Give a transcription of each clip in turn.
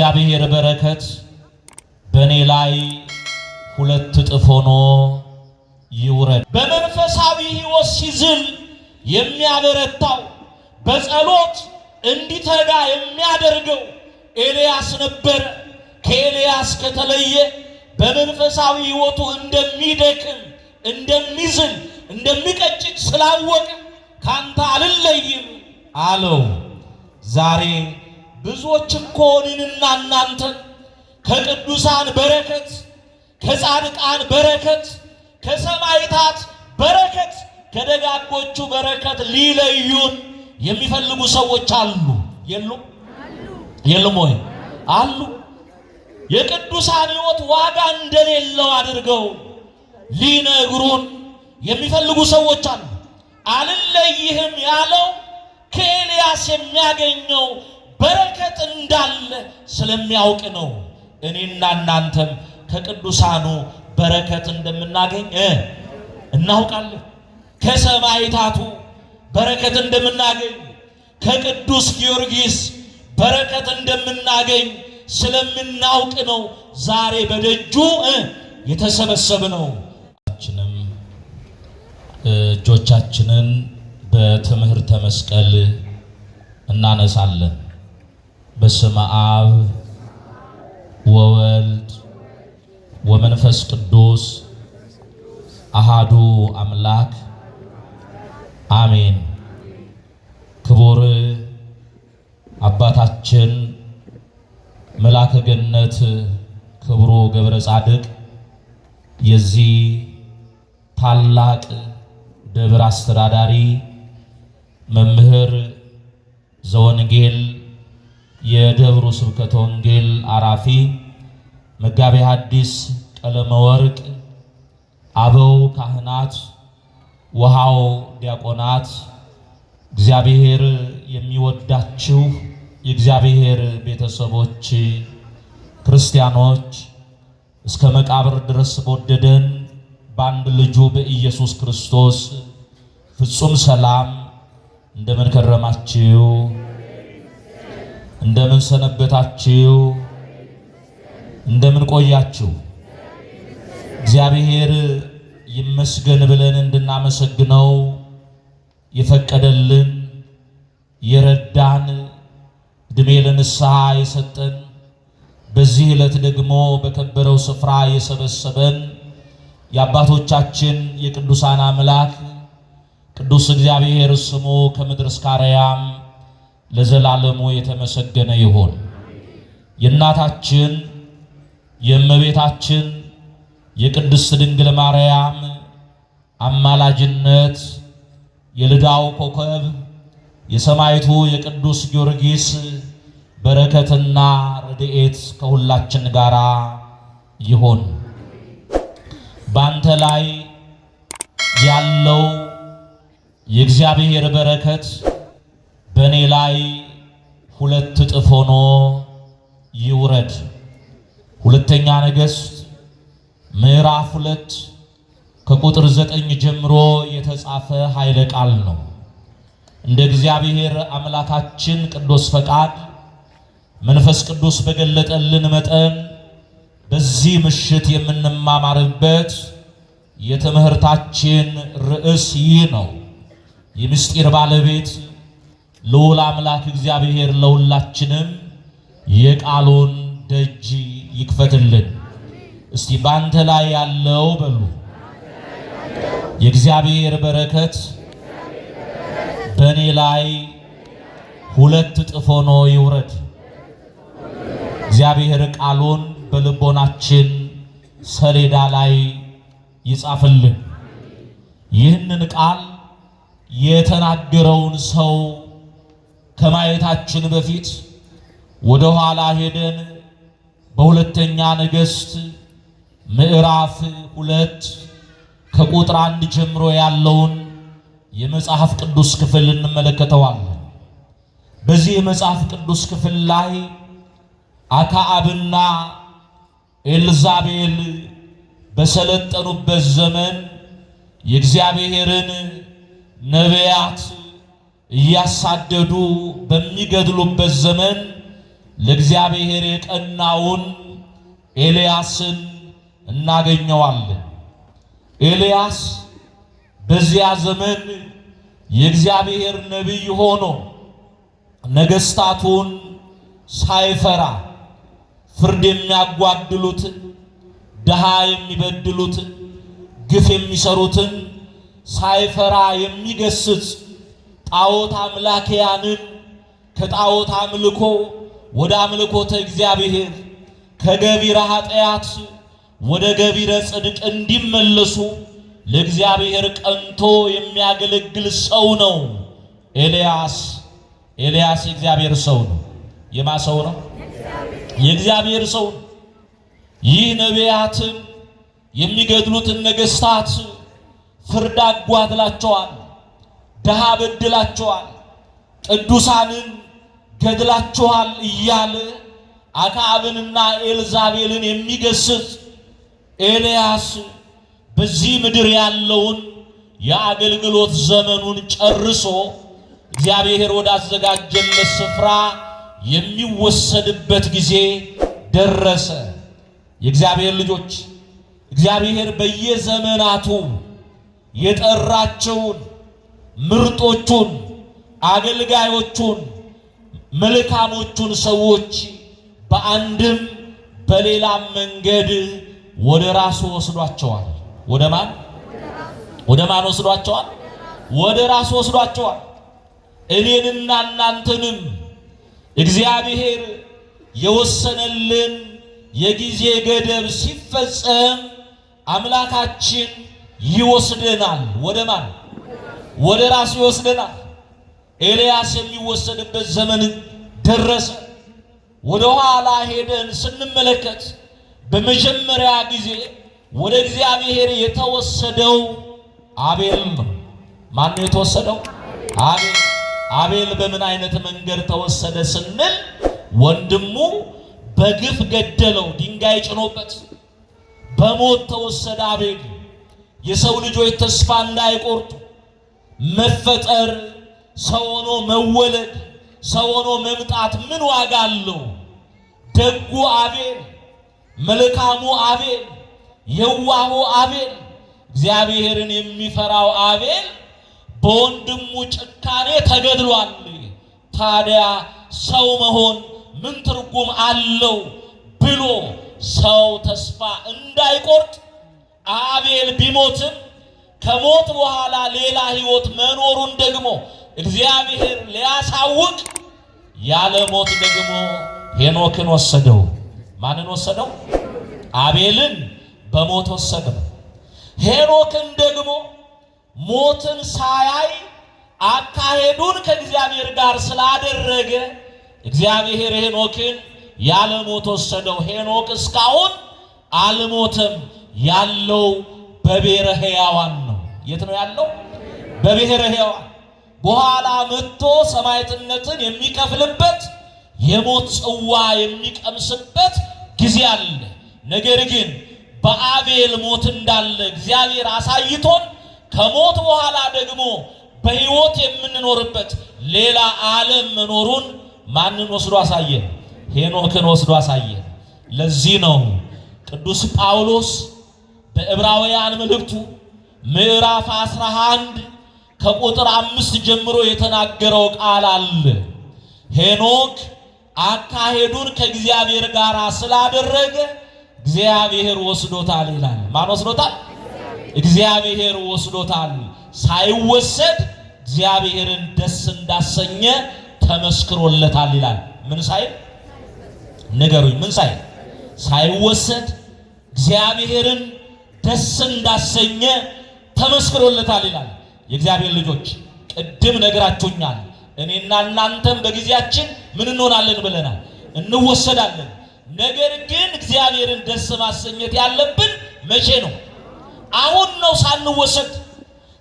የእግዚአብሔር በረከት በእኔ ላይ ሁለት እጥፍ ሆኖ ይውረድ። በመንፈሳዊ ሕይወት ሲዝል የሚያበረታው በጸሎት እንዲተጋ የሚያደርገው ኤልያስ ነበረ። ከኤልያስ ከተለየ በመንፈሳዊ ሕይወቱ እንደሚደክም፣ እንደሚዝል፣ እንደሚቀጭጭ ስላወቀ ካንተ አልለይም አለው። ዛሬ ብዙዎች እኮ እኔንና እናንተን ከቅዱሳን በረከት፣ ከጻድቃን በረከት፣ ከሰማዕታት በረከት፣ ከደጋጎቹ በረከት ሊለዩን የሚፈልጉ ሰዎች አሉ። የሉም? የሉም ወይ? አሉ። የቅዱሳን ሕይወት ዋጋ እንደሌለው አድርገው ሊነግሩን የሚፈልጉ ሰዎች አሉ። አልለይህም ያለው ከኤልያስ የሚያገኘው በረከት እንዳለ ስለሚያውቅ ነው። እኔና እናንተም ከቅዱሳኑ በረከት እንደምናገኝ እናውቃለን። ከሰማዕታቱ በረከት እንደምናገኝ፣ ከቅዱስ ጊዮርጊስ በረከት እንደምናገኝ ስለምናውቅ ነው ዛሬ በደጁ የተሰበሰብነው። እጆቻችንን በትምህርተ መስቀል እናነሳለን። በስመ አብ ወወልድ ወመንፈስ ቅዱስ አሃዱ አምላክ አሜን። ክቡር አባታችን መልአከ ገነት ክብሩ ገብረ ጻድቅ የዚህ ታላቅ ደብር አስተዳዳሪ፣ መምህር ዘወንጌል፣ የደብሩ ስብከተ ወንጌል አራፊ፣ መጋቤ ሐዲስ ቀለመ ወርቅ፣ አበው ካህናት፣ ውሃው ዲያቆናት፣ እግዚአብሔር የሚወዳችሁ የእግዚአብሔር ቤተሰቦች ክርስቲያኖች፣ እስከ መቃብር ድረስ በወደደን በአንድ ልጁ በኢየሱስ ክርስቶስ ፍጹም ሰላም እንደምን ከረማችሁ? እንደምን ሰነበታችሁ? እንደምን ቆያችሁ? እግዚአብሔር ይመስገን ብለን እንድናመሰግነው የፈቀደልን የረዳን ዕድሜ ለንስሐ የሰጠን በዚህ ዕለት ደግሞ በከበረው ስፍራ የሰበሰበን የአባቶቻችን የቅዱሳን አምላክ ቅዱስ እግዚአብሔር ስሙ ከምድር እስከ አርያም ለዘላለሙ የተመሰገነ ይሁን። የእናታችን የእመቤታችን የቅድስት ድንግል ማርያም አማላጅነት፣ የልዳው ኮከብ የሰማዕቱ የቅዱስ ጊዮርጊስ በረከትና ረድኤት ከሁላችን ጋር ይሁን። ባንተ ላይ ያለው የእግዚአብሔር በረከት በእኔ ላይ ሁለት እጥፍ ሆኖ ይውረድ። ሁለተኛ ነገሥት ምዕራፍ 2 ከቁጥር 9 ጀምሮ የተጻፈ ኃይለ ቃል ነው። እንደ እግዚአብሔር አምላካችን ቅዱስ ፈቃድ መንፈስ ቅዱስ በገለጠልን መጠን በዚህ ምሽት የምንማማርበት የትምህርታችን ርዕስ ይህ ነው። የምስጢር ባለቤት ልዑል አምላክ እግዚአብሔር ለሁላችንም የቃሉን ደጅ ይክፈትልን። እስቲ ባንተ ላይ ያለው በሉ የእግዚአብሔር በረከት በእኔ ላይ ሁለት እጥፍ ሆኖ ይውረድ። እግዚአብሔር ቃሉን በልቦናችን ሰሌዳ ላይ ይጻፍልን። ይህንን ቃል የተናገረውን ሰው ከማየታችን በፊት ወደ ኋላ ሄደን በሁለተኛ ነገሥት ምዕራፍ 2 ከቁጥር 1 ጀምሮ ያለውን የመጽሐፍ ቅዱስ ክፍል እንመለከተዋለን። በዚህ የመጽሐፍ ቅዱስ ክፍል ላይ አክዓብና ኤልዛቤል በሰለጠኑበት ዘመን የእግዚአብሔርን ነቢያት እያሳደዱ በሚገድሉበት ዘመን ለእግዚአብሔር የቀናውን ኤልያስን እናገኘዋለን። ኤልያስ በዚያ ዘመን የእግዚአብሔር ነቢይ ሆኖ ነገስታቱን ሳይፈራ ፍርድ የሚያጓድሉትን፣ ድሃ የሚበድሉትን፣ ግፍ የሚሰሩትን ሳይፈራ የሚገስጽ፣ ጣዖት አምላኪያንን ከጣዖት አምልኮ ወደ አምልኮተ እግዚአብሔር፣ ከገቢረ ኃጢአት ወደ ገቢረ ጽድቅ እንዲመለሱ ለእግዚአብሔር ቀንቶ የሚያገለግል ሰው ነው ኤልያስ። ኤልያስ የእግዚአብሔር ሰው ነው። የማ ሰው ነው? የእግዚአብሔር ሰው ነው። ይህ ነቢያትን የሚገድሉትን ነገስታት ፍርድ አጓድላቸዋል፣ ድሃ በድላቸዋል፣ ቅዱሳንን ገድላቸዋል እያለ አክዓብንና ኤልዛቤልን የሚገስጽ ኤልያስ በዚህ ምድር ያለውን የአገልግሎት ዘመኑን ጨርሶ እግዚአብሔር ወዳዘጋጀለት ስፍራ የሚወሰድበት ጊዜ ደረሰ። የእግዚአብሔር ልጆች እግዚአብሔር በየዘመናቱ የጠራቸውን ምርጦቹን አገልጋዮቹን መልካሞቹን ሰዎች በአንድም በሌላም መንገድ ወደ ራሱ ወስዷቸዋል። ወደ ማን ወስዷቸዋል? ወደ ራሱ ወስዷቸዋል። እኔንና እናንተንም እግዚአብሔር የወሰነልን የጊዜ ገደብ ሲፈጸም አምላካችን ይወስደናል። ወደ ማን? ወደ ራሱ ይወስደናል። ኤልያስ የሚወሰድበት ዘመን ደረሰ። ወደ ኋላ ሄደን ስንመለከት በመጀመሪያ ጊዜ ወደ እግዚአብሔር የተወሰደው አቤል ነው። ማን ነው የተወሰደው? አቤል። አቤል በምን አይነት መንገድ ተወሰደ ስንል ወንድሙ በግፍ ገደለው፣ ድንጋይ ጭኖበት በሞት ተወሰደ አቤል። የሰው ልጆች ተስፋ እንዳይቆርጡ መፈጠር፣ ሰው ሆኖ መወለድ፣ ሰው ሆኖ መምጣት ምን ዋጋ አለው? ደጉ አቤል፣ መልካሙ አቤል፣ የዋሁ አቤል፣ እግዚአብሔርን የሚፈራው አቤል በወንድሙ ጭካኔ ተገድሏል። ታዲያ ሰው መሆን ምን ትርጉም አለው ብሎ ሰው ተስፋ እንዳይቆርጥ አቤል ቢሞትም ከሞት በኋላ ሌላ ሕይወት መኖሩን ደግሞ እግዚአብሔር ሊያሳውቅ ያለ ሞት ደግሞ ሄኖክን ወሰደው። ማንን ወሰደው? አቤልን በሞት ወሰደው። ሄኖክን ደግሞ ሞትን ሳያይ አካሄዱን ከእግዚአብሔር ጋር ስላደረገ እግዚአብሔር ሄኖክን ያለ ሞት ወሰደው። ሄኖክ እስካሁን አልሞተም። ያለው በብሔረ ሕያዋን ነው። የት ነው ያለው? በብሔረ ሕያዋን። በኋላ መጥቶ ሰማዕትነትን የሚከፍልበት የሞት ጽዋ የሚቀምስበት ጊዜ አለ። ነገር ግን በአቤል ሞት እንዳለ እግዚአብሔር አሳይቶን ከሞት በኋላ ደግሞ በሕይወት የምንኖርበት ሌላ ዓለም መኖሩን ማንን ወስዶ አሳየን? ሄኖክን ወስዶ አሳየን። ለዚህ ነው ቅዱስ ጳውሎስ በዕብራውያን መልእክቱ ምዕራፍ 11 ከቁጥር 5 ጀምሮ የተናገረው ቃል አለ። ሄኖክ አካሄዱን ከእግዚአብሔር ጋር ስላደረገ እግዚአብሔር ወስዶታል ይላል። ማን ወስዶታል? እግዚአብሔር ወስዶታል። ሳይወሰድ እግዚአብሔርን ደስ እንዳሰኘ ተመስክሮለታል ይላል። ምን ሳይል ንገሩኝ? ምን ሳይል? ሳይወሰድ እግዚአብሔርን ደስ እንዳሰኘ ተመስክሮለታል ይላል። የእግዚአብሔር ልጆች ቅድም ነግራችሁኛል። እኔና እናንተም በጊዜያችን ምን እንሆናለን ብለናል? እንወሰዳለን። ነገር ግን እግዚአብሔርን ደስ ማሰኘት ያለብን መቼ ነው? አሁን ነው፣ ሳንወሰድ።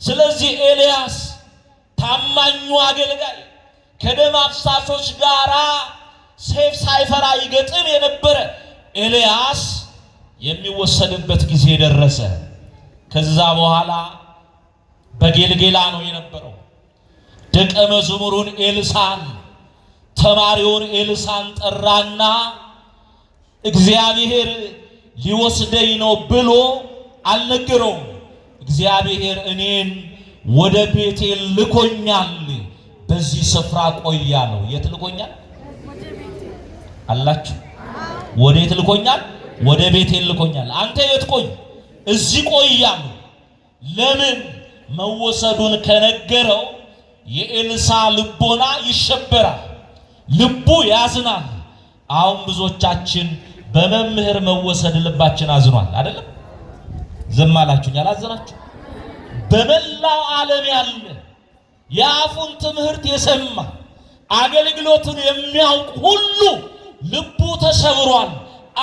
ስለዚህ ኤልያስ ታማኙ አገልጋይ ከደም አፍሳሾች ጋራ ሰይፍ ሳይፈራ ይገጥም የነበረ ኤልያስ የሚወሰድበት ጊዜ ደረሰ። ከዛ በኋላ በጌልጌላ ነው የነበረው። ደቀ መዝሙሩን ኤልሳዕን አስተማሪውን ኤልሳን ጠራና እግዚአብሔር ሊወስደኝ ነው ብሎ አልነገረውም። እግዚአብሔር እኔን ወደ ቤቴል ልኮኛል፣ በዚህ ስፍራ ቆያ ነው። የት ልኮኛል አላችሁ? ወዴት ልኮኛል? ወደ ቤቴል ልኮኛል። አንተ የት ቆይ? እዚህ ቆያለሁ። ለምን? መወሰዱን ከነገረው የኤልሳ ልቦና ይሸበራል፣ ልቡ ያዝናል። አሁን ብዙዎቻችን በመምህር መወሰድ ልባችን አዝኗል አይደለም? ዝም አላችሁኝ? አላዘናችሁ? በመላው ዓለም ያለ የአፉን ትምህርት የሰማ አገልግሎቱን የሚያውቅ ሁሉ ልቡ ተሰብሯል፣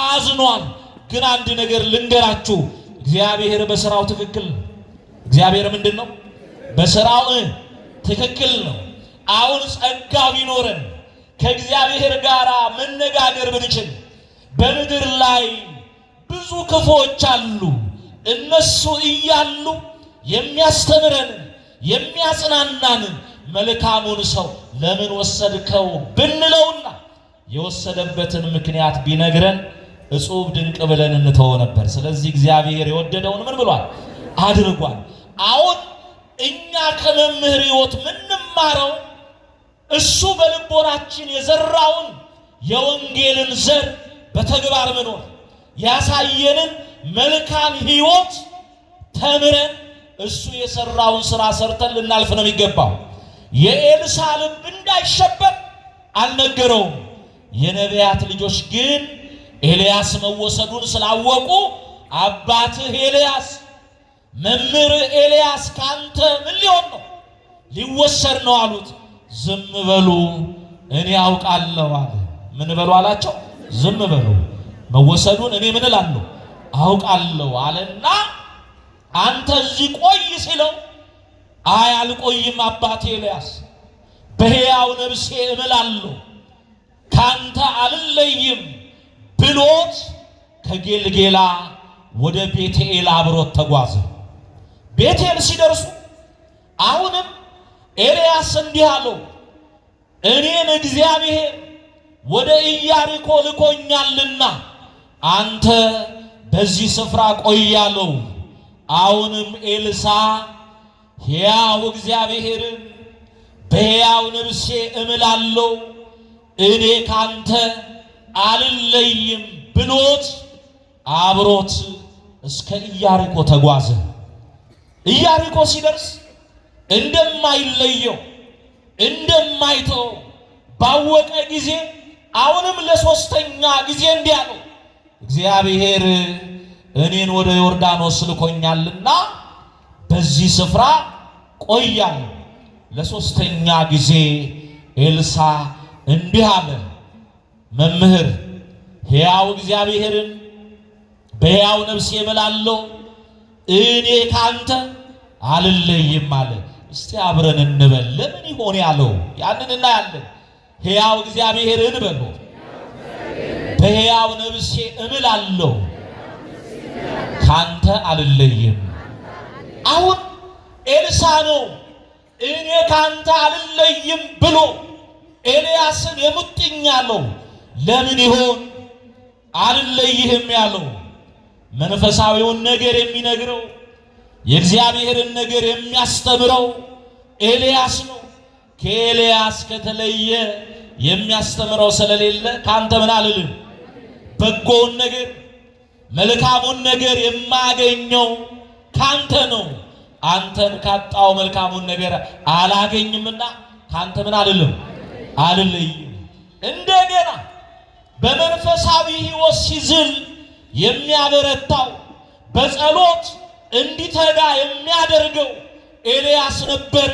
አዝኗል። ግን አንድ ነገር ልንገራችሁ፣ እግዚአብሔር በስራው ትክክል ነው። እግዚአብሔር ምንድን ነው? በስራው ትክክል ነው። አሁን ጸጋ ቢኖረን ከእግዚአብሔር ጋር መነጋገር ብንችል፣ በምድር ላይ ብዙ ክፉዎች አሉ። እነሱ እያሉ የሚያስተምረን የሚያጽናናን መልካሙን ሰው ለምን ወሰድከው ብንለውና የወሰደበትን ምክንያት ቢነግረን እጹብ ድንቅ ብለን እንተወው ነበር። ስለዚህ እግዚአብሔር የወደደውን ምን ብሏል? አድርጓል። አሁን እኛ ከመምህር ሕይወት ምንማረው እሱ በልቦናችን የዘራውን የወንጌልን ዘር በተግባር መኖር ያሳየንን መልካም ሕይወት ተምረን እሱ የሰራውን ስራ ሰርተን ልናልፍ ነው የሚገባው። የኤልሳ ልብ እንዳይሸበር አልነገረውም። የነቢያት ልጆች ግን ኤልያስ መወሰዱን ስላወቁ አባትህ ኤልያስ፣ መምህር ኤልያስ ካንተ ምን ሊሆን ነው? ሊወሰድ ነው አሉት። ዝም በሉ እኔ አውቃለሁ አለ። ምን በሉ አላቸው? ዝም በሉ መወሰዱን እኔ ምን እላለሁ? አውቃለሁ አለና አንተ እዚህ ቆይ ሲለው አይ አልቆይም አባቴ ኤልያስ፣ በሕያው ነፍሴ እምላለሁ ካንተ አልለይም ብሎት ከጌልጌላ ወደ ቤቴል አብሮት ተጓዘ። ቤቴል ሲደርሱ አሁንም ኤልያስ እንዲህ አለው፣ እኔን እግዚአብሔር ወደ ኢያሪኮ ልኮኛልና አንተ በዚህ ስፍራ ቆያለሁ። አሁንም ኤልሳ ሕያው እግዚአብሔርን በሕያው ነፍሴ እምላለሁ እኔ ካንተ አልለይም ብሎት አብሮት እስከ ኢያሪኮ ተጓዘ። ኢያሪኮ ሲደርስ እንደማይለየው እንደማይተው ባወቀ ጊዜ አሁንም ለሶስተኛ ጊዜ እንዲህ አለው፣ እግዚአብሔር እኔን ወደ ዮርዳኖስ ልኮኛልና በዚህ ስፍራ ቆያለሁ። ለሶስተኛ ጊዜ ኤልሳ እንዲህ አለ፣ መምህር ሕያው እግዚአብሔርን በሕያው ነፍሴ እምላለሁ እኔ ካንተ አልለይም አለ። እስቲ አብረን እንበል። ለምን ይሆን ያለው? ያንን እናያለን። ሕያው እግዚአብሔርን በሉ በሕያው ነፍሴ እምላለሁ ካንተ አልለይም። አሁን ኤልሳ ነው እኔ ካንተ አልለይም ብሎ ኤልያስን የሙጥኝ ያለው። ለምን ይሆን አልለይህም ያለው? መንፈሳዊውን ነገር የሚነግረው የእግዚአብሔርን ነገር የሚያስተምረው ኤልያስ ነው። ከኤልያስ ከተለየ የሚያስተምረው ስለሌለ ካንተ ምን አልልም። በጎውን ነገር መልካሙን ነገር የማገኘው ካንተ ነው። አንተን ካጣው መልካሙን ነገር አላገኝምና ካንተ ምን አልልም አልለይም። እንደገና በመንፈሳዊ ሕይወት ሲዝል የሚያበረታው በጸሎት እንዲተጋ የሚያደርገው ኤልያስ ነበረ።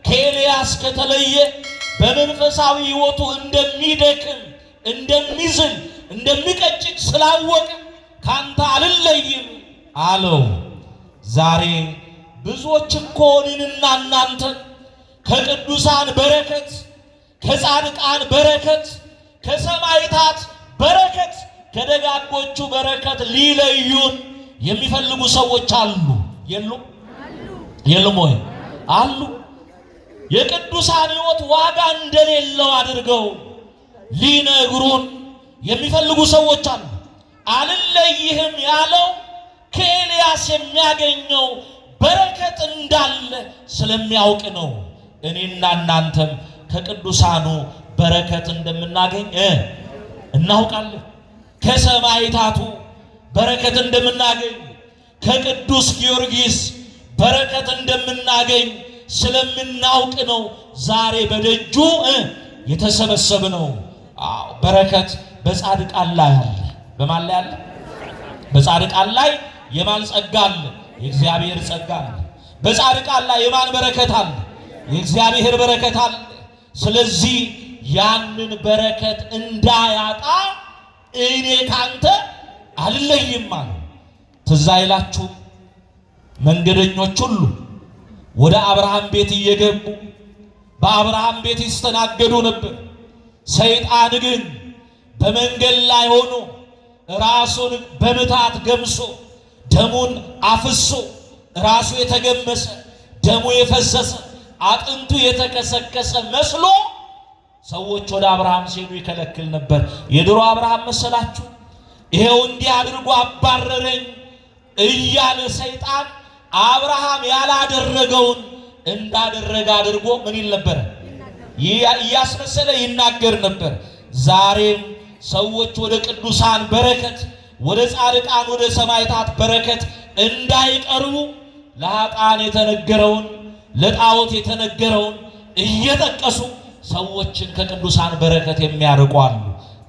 ከኤልያስ ከተለየ በመንፈሳዊ ሕይወቱ እንደሚደክም እንደሚዝል እንደሚቀጭጭ ስላወቀ ካንተ አልለይም አለው። ዛሬ ብዙዎች እኮ እኔንና እናንተን ከቅዱሳን በረከት ከጻድቃን በረከት ከሰማዕታት በረከት ከደጋጎቹ በረከት ሊለዩን የሚፈልጉ ሰዎች አሉ። የሉም? የሉም ወይ? አሉ። የቅዱሳን ሕይወት ዋጋ እንደሌለው አድርገው ሊነግሩን የሚፈልጉ ሰዎች አሉ። አልለይህም ያለው ከኤልያስ የሚያገኘው በረከት እንዳለ ስለሚያውቅ ነው። እኔና እናንተም ከቅዱሳኑ በረከት እንደምናገኝ እናውቃለን። ከሰማዕታቱ በረከት እንደምናገኝ፣ ከቅዱስ ጊዮርጊስ በረከት እንደምናገኝ ስለምናውቅ ነው ዛሬ በደጁ የተሰበሰብነው። በረከት በጻድቃን ላይ አለ። በማን ላይ አለ? በጻድቃን ላይ የማን ጸጋ አለ? የእግዚአብሔር ጸጋ አለ። በጻድቃን ላይ የማን በረከት አለ? የእግዚአብሔር በረከት አለ። ስለዚህ ያንን በረከት እንዳያጣ እኔ ካንተ አልለይም አለ። ትዝ አይላችሁ? መንገደኞች ሁሉ ወደ አብርሃም ቤት እየገቡ በአብርሃም ቤት ይስተናገዱ ነበር። ሰይጣን ግን በመንገድ ላይ ሆኖ ራሱን በምታት ገምሶ ደሙን አፍሶ ራሱ የተገመሰ ደሙ የፈሰሰ አጥንቱ የተከሰከሰ መስሎ ሰዎች ወደ አብርሃም ሲሄዱ ይከለክል ነበር። የድሮ አብርሃም መሰላችሁ? ይሄው እንዲህ አድርጎ አባረረኝ እያለ ሰይጣን አብርሃም ያላደረገውን እንዳደረገ አድርጎ ምን ይል ነበር? እያስመሰለ ይናገር ነበር። ዛሬም ሰዎች ወደ ቅዱሳን በረከት፣ ወደ ጻድቃን፣ ወደ ሰማዕታት በረከት እንዳይቀርቡ ለኃጥአን የተነገረውን ለጣዖት የተነገረውን እየጠቀሱ ሰዎችን ከቅዱሳን በረከት የሚያርቁ አሉ።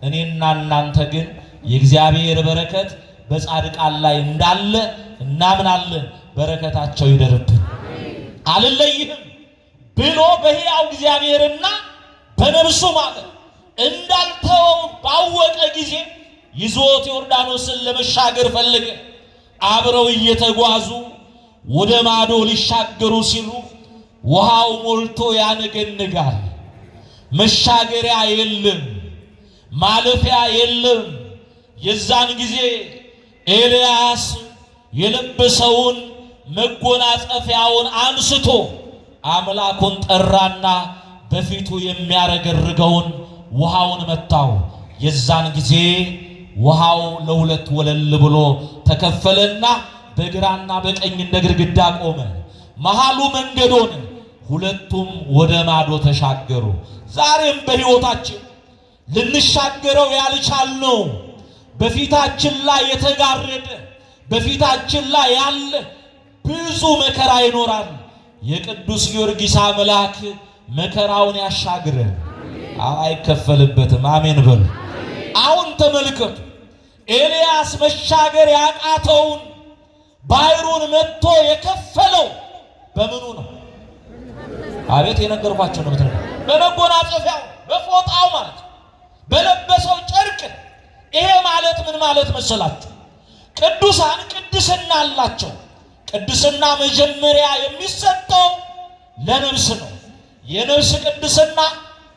እኔና እናንተ ግን የእግዚአብሔር በረከት በጻድቃን ላይ እንዳለ እናምናለን። በረከታቸው ይደርብን። አልለይህም ብሎ በሕያው እግዚአብሔርና በነፍሱ ማለት እንዳልተወው ባወቀ ጊዜ ይዞት ዮርዳኖስን ለመሻገር ፈለገ። አብረው እየተጓዙ ወደ ማዶ ሊሻገሩ ሲሉ ውሃው ሞልቶ ያነገንጋል። መሻገሪያ የለም፣ ማለፊያ የለም። የዛን ጊዜ ኤልያስ የለበሰውን መጎናጸፊያውን አንስቶ አምላኩን ጠራና በፊቱ የሚያረገርገውን ውሃውን መታው። የዛን ጊዜ ውሃው ለሁለት ወለል ብሎ ተከፈለና በግራና በቀኝ እንደ ግድግዳ ቆመ። መሃሉ መንገድ ሆነ። ሁለቱም ወደ ማዶ ተሻገሩ። ዛሬም በሕይወታችን ልንሻገረው ያልቻልነው በፊታችን ላይ የተጋረደ በፊታችን ላይ ያለ ብዙ መከራ ይኖራል። የቅዱስ ጊዮርጊስ አምላክ መከራውን ያሻግረን፣ አይከፈልበትም። አሜን በሉ። አሁን ተመልከቱ። ኤልያስ መሻገር ያቃተውን ባሕሩን መጥቶ የከፈለው በምኑ ነው? አቤት የነገርኳቸው ነው። በመጎናጸፊያው በፎጣው ማለት በለበሰው ጨርቅ። ይሄ ማለት ምን ማለት መሰላችሁ? ቅዱሳን ቅድስና አላቸው። ቅድስና መጀመሪያ የሚሰጠው ለነፍስ ነው። የነፍስ ቅድስና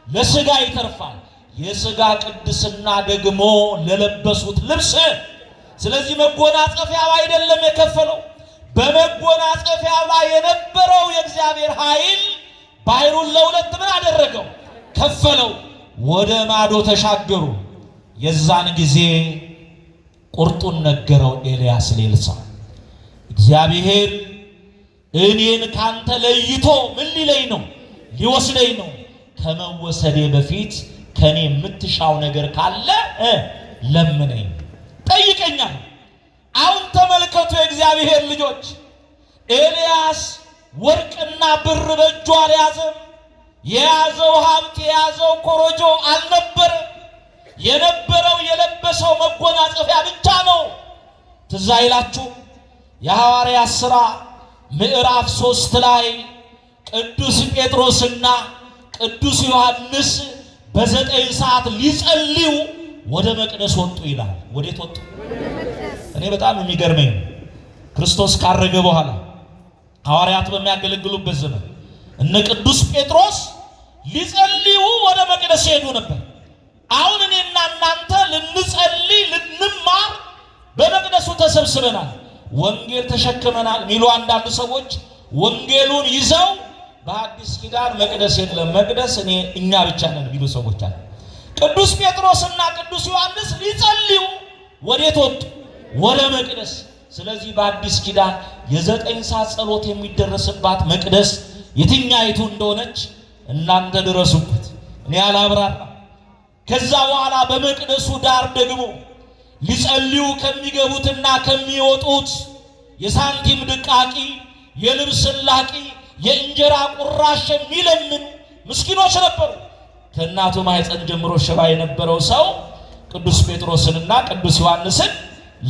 ለሥጋ ይተርፋል። የሥጋ ቅድስና ደግሞ ለለበሱት ልብስ። ስለዚህ መጎናጸፊያው አይደለም የከፈለው፣ በመጎናጸፊያው ላይ የነበረው የእግዚአብሔር ኃይል ባሕሩን ለሁለት ምን አደረገው? ከፈለው። ወደ ማዶ ተሻገሩ። የዛን ጊዜ ቁርጡን ነገረው ኤልያስ ለኤልሳ። እግዚአብሔር እኔን ካንተ ለይቶ ምን ሊለኝ ነው? ሊወስደኝ ነው። ከመወሰዴ በፊት ከኔ የምትሻው ነገር ካለ ለምነኝ፣ ጠይቀኛል። አሁን ተመልከቱ የእግዚአብሔር ልጆች፣ ኤልያስ ወርቅና ብር በእጁ አልያዘም። የያዘው ሀብት የያዘው ኮረጆ አልነበረ። የነበረው የለበሰው መጎናጸፊያ ብቻ ነው። ትዝ አይላችሁ? የሐዋርያት ሥራ ምዕራፍ 3 ላይ ቅዱስ ጴጥሮስና ቅዱስ ዮሐንስ በ9 ሰዓት ሊጸልዩ ወደ መቅደስ ወጡ ይላል። ወዴት ወጡ? እኔ በጣም የሚገርመኝ ክርስቶስ ካረገ በኋላ ሐዋርያት በሚያገለግሉበት ዘመን እነ ቅዱስ ጴጥሮስ ሊጸልዩ ወደ መቅደስ ሄዱ ነበር። አሁን እኔና እናንተ ልንጸልይ ልንማር በመቅደሱ ተሰብስበናል። ወንጌል ተሸክመናል ሚሉ አንዳንድ ሰዎች ወንጌሉን ይዘው በአዲስ ኪዳን መቅደስ የለም፣ መቅደስ እኛ ብቻ ነን ሚሉ ሰዎች አሉ። ቅዱስ ጴጥሮስና ቅዱስ ዮሐንስ ሊጸልዩ ወዴት ወጡ? ወደ መቅደስ። ስለዚህ በአዲስ ኪዳን የ9 ሰዓት ጸሎት የሚደረስባት መቅደስ የትኛይቱ እንደሆነች እናንተ ድረሱበት፣ እኔ አላብራራ። ከዛ በኋላ በመቅደሱ ዳር ደግሞ ሊጸልዩ ከሚገቡትና ከሚወጡት የሳንቲም ድቃቂ፣ የልብስ ላቂ፣ የእንጀራ ቁራሽ የሚለምኑ ምስኪኖች ነበሩ። ከእናቱ ማኅፀን ጀምሮ ሽባ የነበረው ሰው ቅዱስ ጴጥሮስንና ቅዱስ ዮሐንስን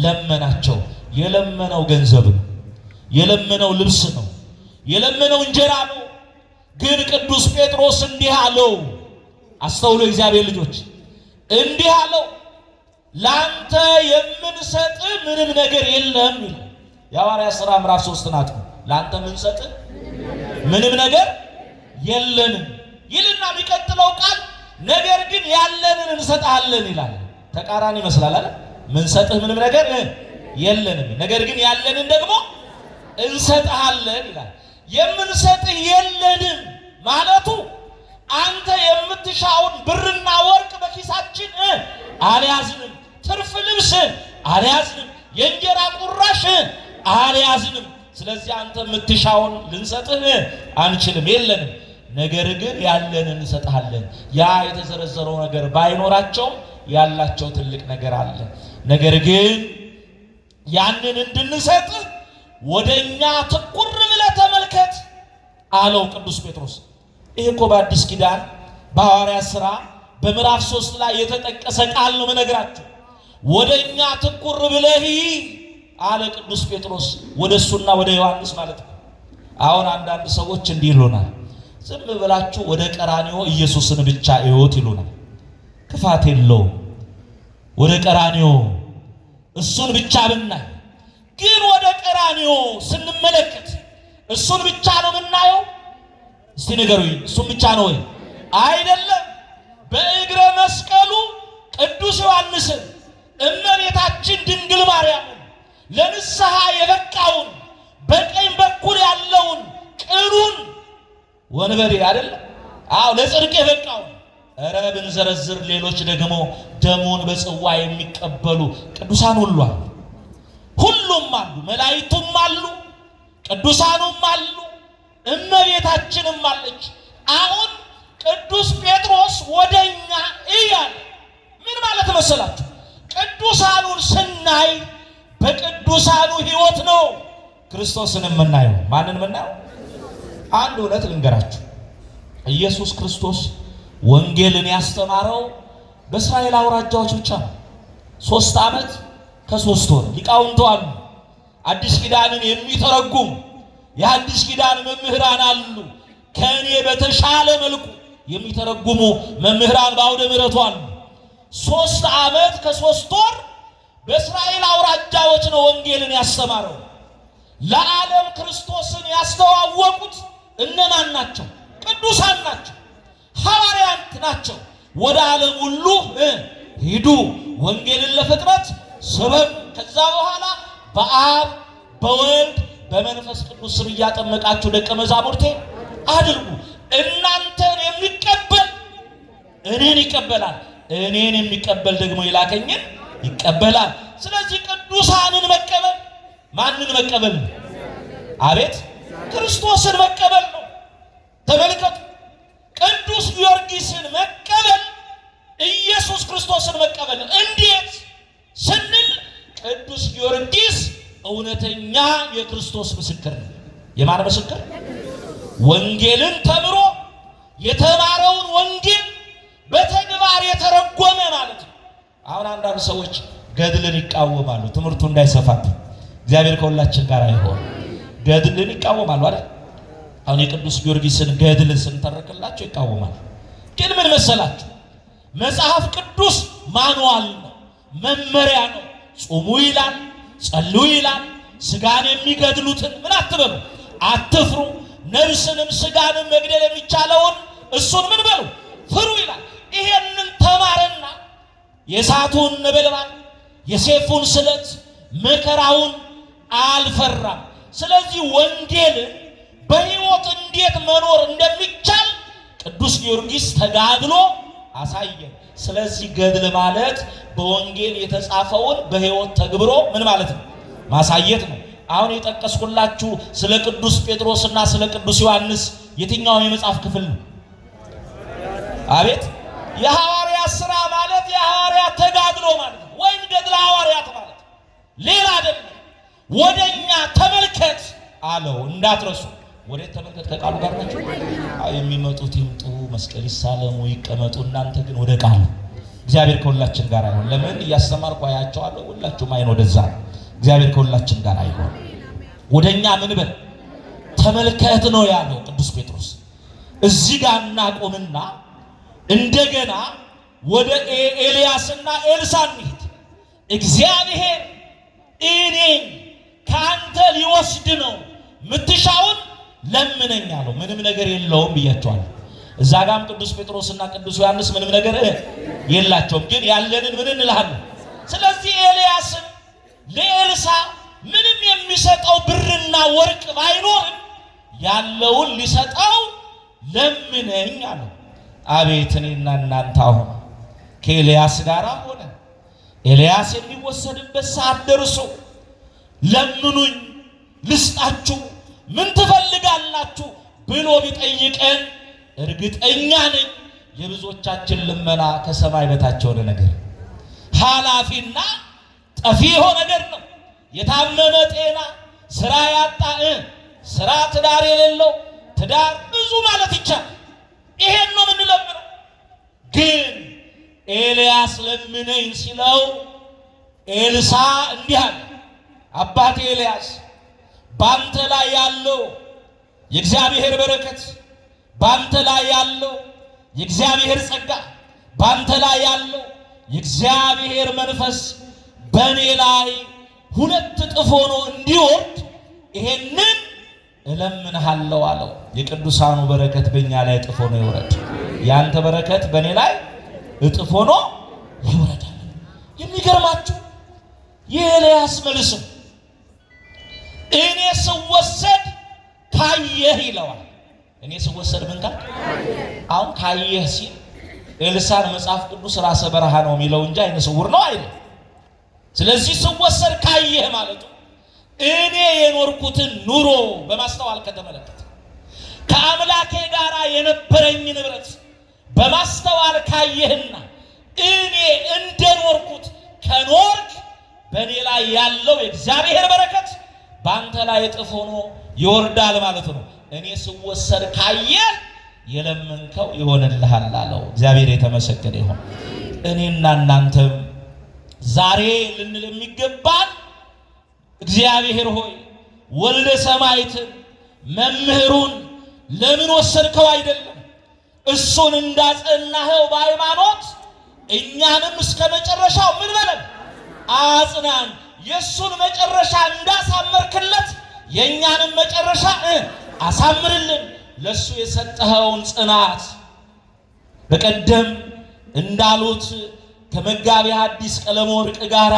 ለመናቸው። የለመነው ገንዘብ ነው፣ የለመነው ልብስ ነው፣ የለመነው እንጀራ ነው። ግን ቅዱስ ጴጥሮስ እንዲህ አለው፣ አስተውሎ እግዚአብሔር ልጆች፣ እንዲህ አለው፣ ላንተ የምንሰጥ ምንም ነገር የለም ይላል። የሐዋርያት ሥራ ምዕራፍ 3 ናት። ላንተ የምንሰጥ ምንም ነገር የለንም ይልና የሚቀጥለው ቃል ነገር ግን ያለንን እንሰጣለን ይላል። ተቃራኒ ይመስላል አይደል? ምንሰጥህ ምንም ነገር የለንም፣ ነገር ግን ያለንን ደግሞ እንሰጥሃለን ይላል። የምንሰጥህ የለንም ማለቱ አንተ የምትሻውን ብርና ወርቅ በኪሳችን አልያዝንም፣ ትርፍ ልብስ አልያዝንም፣ የእንጀራ ቁራሽ አልያዝንም። ስለዚህ አንተ የምትሻውን ልንሰጥህ አንችልም፣ የለንም፣ ነገር ግን ያለንን እንሰጥሃለን። ያ የተዘረዘረው ነገር ባይኖራቸውም ያላቸው ትልቅ ነገር አለ። ነገር ግን ያንን እንድንሰጥ ወደኛ ትኩር ብለህ ተመልከት አለው ቅዱስ ጴጥሮስ። ይሄ እኮ በአዲስ ኪዳን በሐዋርያት ሥራ በምዕራፍ 3 ላይ የተጠቀሰ ቃል ነው የምነግራችሁ። ወደኛ ትኩር ብለህ አለ ቅዱስ ጴጥሮስ፣ ወደሱና ወደ ዮሐንስ ማለት ነው። አሁን አንዳንድ ሰዎች እንዲህ ይሉናል፣ ዝም ብላችሁ ወደ ቀራንዮ ኢየሱስን ብቻ እዩት ይሉናል። ክፋት የለውም። ወደ ቀራንዮ እሱን ብቻ ብናይ፣ ግን ወደ ቀራንዮ ስንመለከት እሱን ብቻ ነው የምናየው? እስቲ ንገሩኝ፣ እሱን ብቻ ነው ወይ? አይደለም። በእግረ መስቀሉ ቅዱስ ዮሐንስን እመቤታችን ድንግል ማርያምን ለንስሐ የበቃውን በቀኝ በኩል ያለውን ቅሩን ወንበዴ አይደለም? አዎ፣ ለጽድቅ የበቃውን ኧረ ብንዘረዝር ሌሎች ደግሞ ደሙን በጽዋ የሚቀበሉ ቅዱሳን ሁሉ አሉ። ሁሉም አሉ፣ መላእክቱም አሉ፣ ቅዱሳኑም አሉ፣ እመቤታችንም አለች። አሁን ቅዱስ ጴጥሮስ ወደኛ እያለ ምን ማለት መሰላችሁ? ቅዱሳኑን ስናይ በቅዱሳኑ ሕይወት ነው ክርስቶስን የምናየው። ማንን የምናየው? አንድ እውነት ልንገራችሁ። ኢየሱስ ክርስቶስ ወንጌልን ያስተማረው በእስራኤል አውራጃዎች ብቻ ነው። 3 ዓመት ከ3 ወር ሊቃውንቱ አሉ፣ አዲስ ኪዳንን የሚተረጉም የአዲስ ኪዳን መምህራን አሉ። ከእኔ በተሻለ መልኩ የሚተረጉሙ መምህራን በአውደ ምሕረቱ አሉ። 3 ዓመት ከ3 ወር በእስራኤል አውራጃዎች ነው ወንጌልን ያስተማረው። ለዓለም ክርስቶስን ያስተዋወቁት እነማን ናቸው? ቅዱሳን ናቸው፣ ሐዋርያት ናቸው። ወደ ዓለም ሁሉ ሂዱ፣ ወንጌልን ለፍጥረት ስበኩ፣ ከዛ በኋላ በአብ በወልድ በመንፈስ ቅዱስ ስም እያጠመቃችሁ ደቀ መዛሙርቴ አድርጉ። እናንተን የሚቀበል እኔን ይቀበላል፣ እኔን የሚቀበል ደግሞ የላከኝን ይቀበላል። ስለዚህ ቅዱሳንን መቀበል ማንን መቀበል ነው? አቤት፣ ክርስቶስን መቀበል ነው። ተመልከቱ፣ ቅዱስ ጊዮርጊስን መቀበል ኢየሱስ ክርስቶስን መቀበል ነው። እንዴት ስንል ቅዱስ ጊዮርጊስ እውነተኛ የክርስቶስ ምስክር ነው። የማን ምስክር? ወንጌልን ተምሮ የተማረውን ወንጌል በተግባር የተረጎመ ማለት ነው። አሁን አንዳንድ ሰዎች ገድልን ይቃወማሉ፣ ትምህርቱ እንዳይሰፋብን። እግዚአብሔር ከሁላችን ጋር ይሁን። ገድልን ይቃወማሉ አይደል? አሁን የቅዱስ ጊዮርጊስን ገድልን ስንተርክላቸው ይቃወማሉ። ግን ምን መሰላችሁ? መጽሐፍ ቅዱስ ማኑዋል ነው፣ መመሪያ ነው። ጹሙ ይላል፣ ጸልዩ ይላል። ስጋን የሚገድሉትን ምን አትበሉ፣ አትፍሩ። ነፍስንም ስጋንም መግደል የሚቻለውን እሱን ምን በሉ፣ ፍሩ ይላል። ይሄንን ተማረና የእሳቱን ነበልባል የሰይፉን ስለት መከራውን አልፈራም። ስለዚህ ወንጌልን በሕይወት እንዴት መኖር እንደሚቻል ቅዱስ ጊዮርጊስ ተጋድሎ አሳየን። ስለዚህ ገድል ማለት በወንጌል የተጻፈውን በሕይወት ተግብሮ ምን ማለት ነው? ማሳየት ነው። አሁን የጠቀስኩላችሁ ስለ ቅዱስ ጴጥሮስና ስለ ቅዱስ ዮሐንስ የትኛው የመጽሐፍ ክፍል ነው? አቤት የሐዋርያት ሥራ ማለት የሐዋርያት ተጋድሎ ማለት ነው፣ ወይም ገድለ ሐዋርያት ማለት ሌላ አይደለም። ወደኛ ተመልከት አለው። እንዳትረሱ ወደ ተመልከት ከቃሉ ጋር ናቸው። የሚመጡት ይምጡ፣ መስቀል ይሳለሙ፣ ይቀመጡ። እናንተ ግን ወደ ቃሉ። እግዚአብሔር ከሁላችን ጋር አይሆን። ለምን እያስተማርኩ አያቸዋለሁ። ሁላችሁም አይን ወደዛ። እግዚአብሔር ከሁላችን ጋር አይሆን። ወደኛ ምን በል ተመልከት ነው ያለው ቅዱስ ጴጥሮስ። እዚህ ጋር እናቆምና እንደገና ወደ ኤልያስና ኤልሳ እንሂድ። እግዚአብሔር እኔ ካንተ ሊወስድ ነው፣ ምትሻውን ለምነኝ አለው። ምንም ነገር የለውም ብያቸዋለሁ። እዛ ጋም ቅዱስ ጴጥሮስና ቅዱስ ዮሐንስ ምንም ነገር የላቸውም፣ ግን ያለንን ምን እንልሃለን። ስለዚህ ኤልያስን ለኤልሳ ምንም የሚሰጠው ብርና ወርቅ ባይኖርም ያለውን ሊሰጠው ለምነኝ አለው። አቤት እኔና እናንተ አሁን ከኤልያስ ጋር ሆነ ኤልያስ የሚወሰድበት ሰዓት ደርሶ ለምኑኝ ልስጣችሁ ምን ትፈልጋላችሁ ብሎ ቢጠይቀን እርግጠኛ ነኝ የብዙዎቻችን ልመና ከሰማይ በታች የሆነ ነገር ኃላፊና ጠፊ የሆነ ነገር ነው። የታመመ ጤና፣ ስራ ያጣ ስራ፣ ትዳር የሌለው ትዳር፣ ብዙ ማለት ይቻላል። ይሄን ነው የምንለምነው። ግን ኤልያስ ለምነኝ ሲለው ኤልሳ እንዲህ አለ፣ አባቴ ኤልያስ ባንተ ላይ ያለው የእግዚአብሔር በረከት፣ ባንተ ላይ ያለው የእግዚአብሔር ጸጋ፣ ባንተ ላይ ያለው የእግዚአብሔር መንፈስ በእኔ ላይ 2 እጥፍ ሆኖ እንዲወርድ ይሄንን እለምንሃለሁ አለው። የቅዱሳኑ በረከት በእኛ ላይ እጥፍ ሆኖ ይወረድ። ያንተ በረከት በእኔ ላይ እጥፍ ሆኖ ይወረዳል። የሚገርማችሁ የኤልያስ መልስ እኔ ስወሰድ ካየህ ይለዋል። እኔ ስወሰድ ምን ካል? አሁን ካየህ ሲል ኤልሳን መጽሐፍ ቅዱስ ራሰ በረሃ ነው የሚለው እንጂ አይነ ስውር ነው አይደል። ስለዚህ ስወሰድ ካየህ ማለቱ እኔ የኖርኩትን ኑሮ በማስተዋል ከተመለከተ ከአምላኬ ጋር የነበረኝ ንብረት በማስተዋል ካየህና እኔ እንደኖርኩት ከኖርክ በእኔ ላይ ያለው የእግዚአብሔር በረከት በአንተ ላይ እጥፍ ሆኖ ይወርዳል ማለት ነው። እኔ ስወሰድ ካየህ የለመንከው ይሆንልሃል አለው። እግዚአብሔር የተመሰገነ ይሁን። እኔና እናንተም ዛሬ ልንል የሚገባን እግዚአብሔር ሆይ ወልደ ሰማዕትን መምህሩን ለምን ወሰድከው አይደለም፣ እሱን እንዳጸናኸው በሃይማኖት እኛንም እስከ መጨረሻው ምን በለን አጽናን። የእሱን መጨረሻ እንዳሳመርክለት የእኛንም መጨረሻ አሳምርልን። ለሱ የሰጠኸውን ጽናት በቀደም እንዳሉት ከመጋቢ ሐዲስ ቀለመወርቅ ጋራ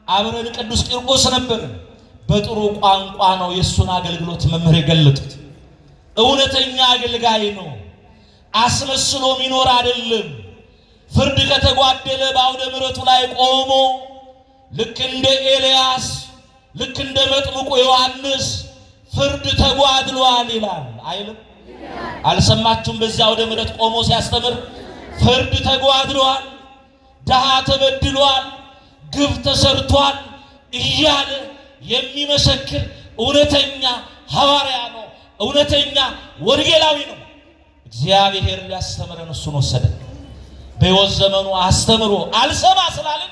አብረን ቅዱስ ቂርቆስ ነበር። በጥሩ ቋንቋ ነው የሱን አገልግሎት መምህር የገለጡት። እውነተኛ አገልጋይ ነው። አስመስሎ ሚኖር አይደለም። ፍርድ ከተጓደለ በአውደ ምሕረቱ ላይ ቆሞ ልክ እንደ ኤልያስ ልክ እንደ መጥምቁ ዮሐንስ ፍርድ ተጓድሏል ይላል አይልም? አልሰማችሁም? በዚያ አውደ ምሕረት ቆሞ ሲያስተምር ፍርድ ተጓድሏል፣ ድሃ ተበድሏል፣ ግፍ ተሰርቷል እያለ የሚመሰክር እውነተኛ ሐዋርያ ነው። እውነተኛ ወንጌላዊ ነው። እግዚአብሔር ሊያስተምረን እሱን ወሰደ። በሕይወት ዘመኑ አስተምሮ አልሰማ ስላልን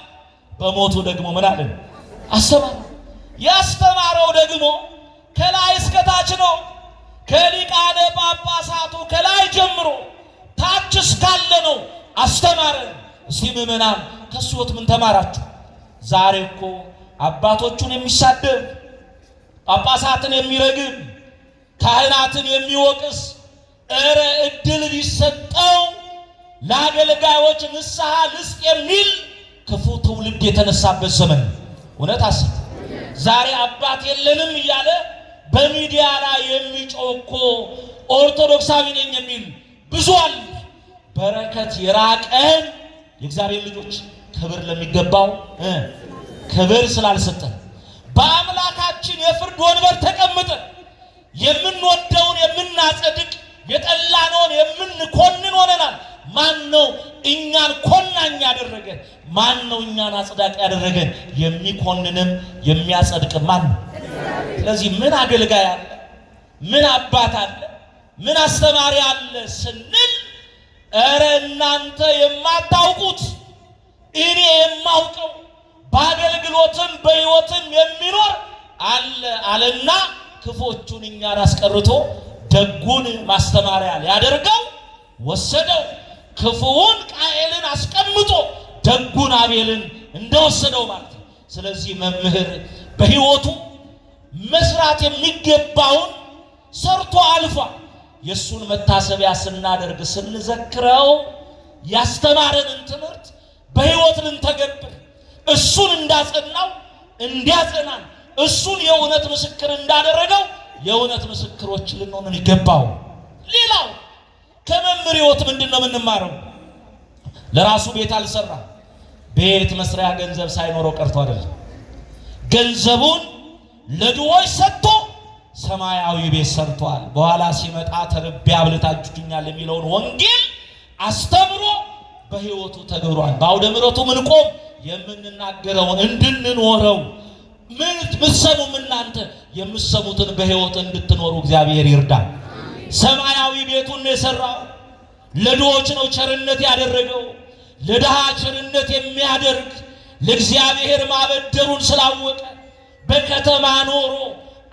በሞቱ ደግሞ ምን አለን? አስተማረ። ያስተማረው ደግሞ ከላይ እስከ ታች ነው። ከሊቃነ ጳጳሳቱ ከላይ ጀምሮ ታች እስካለ ነው አስተማረን። እስቲ ምዕመናን ከሱ ሕይወት ምን ተማራችሁ? ዛሬ እኮ አባቶቹን የሚሳደብ ጳጳሳትን የሚረግም ካህናትን የሚወቅስ እረ እድል ቢሰጠው ለአገልጋዮች ንስሐ ልስጥ የሚል ክፉ ትውልድ የተነሳበት ዘመን። እውነት አሰብ ዛሬ አባት የለንም እያለ በሚዲያ ላይ የሚጮህ እኮ ኦርቶዶክሳዊ ነኝ የሚል ብዙ አለ። በረከት የራቀን የእግዚአብሔር ልጆች ክብር ለሚገባው ክብር ስላልሰጠን በአምላካችን የፍርድ ወንበር ተቀምጠን የምንወደውን የምናጸድቅ የጠላነውን የምንኮንን ሆነናል። ማን ነው እኛን ኮናኝ ያደረገን? ማን ነው እኛን አጽዳቂ ያደረገን? የሚኮንንም የሚያጸድቅ ማን ነው? ስለዚህ ምን አገልጋይ አለ? ምን አባት አለ? ምን አስተማሪ አለ ስንል እረ እናንተ የማታውቁት እኔ የማውቀው በአገልግሎትም በሕይወትም የሚኖር አለ አለና ክፎቹን እኛን አስቀርቶ ደጉን ማስተማሪያ ሊያደርገው ወሰደው። ክፉውን ቃኤልን አስቀምጦ ደጉን አቤልን እንደወሰደው ማለት ነው። ስለዚህ መምህር በሕይወቱ መስራት የሚገባውን ሰርቶ አልፏል። የሱን መታሰቢያ ስናደርግ ስንዘክረው ያስተማረንን ትምህርት በሕይወት ልንተገብር እሱን እንዳጸናው እንዲያጸናን እሱን የእውነት ምስክር እንዳደረገው የእውነት ምስክሮች ልንሆን ይገባው። ሌላው ከመምህር ሕይወት ምንድነው የምንማረው? ለራሱ ቤት አልሰራ። ቤት መስሪያ ገንዘብ ሳይኖረው ቀርቶ አይደለም። ገንዘቡን ለድሆች ሰጥቶ ሰማያዊ ቤት ሰርቷል። በኋላ ሲመጣ ተርቤ አብልታችሁኛል የሚለውን ወንጌል አስተምሮ በሕይወቱ ተግብሯል። በአውደ ምሕረቱ ምንቆም የምንናገረውን እንድንኖረው ምትሰሙም እናንተ የምትሰሙትን በሕይወት እንድትኖሩ እግዚአብሔር ይርዳል። ሰማያዊ ቤቱን የሰራው ለድሆች ነው ቸርነት ያደረገው። ለድሃ ቸርነት የሚያደርግ ለእግዚአብሔር ማበደሩን ስላወቀ በከተማ ኖሮ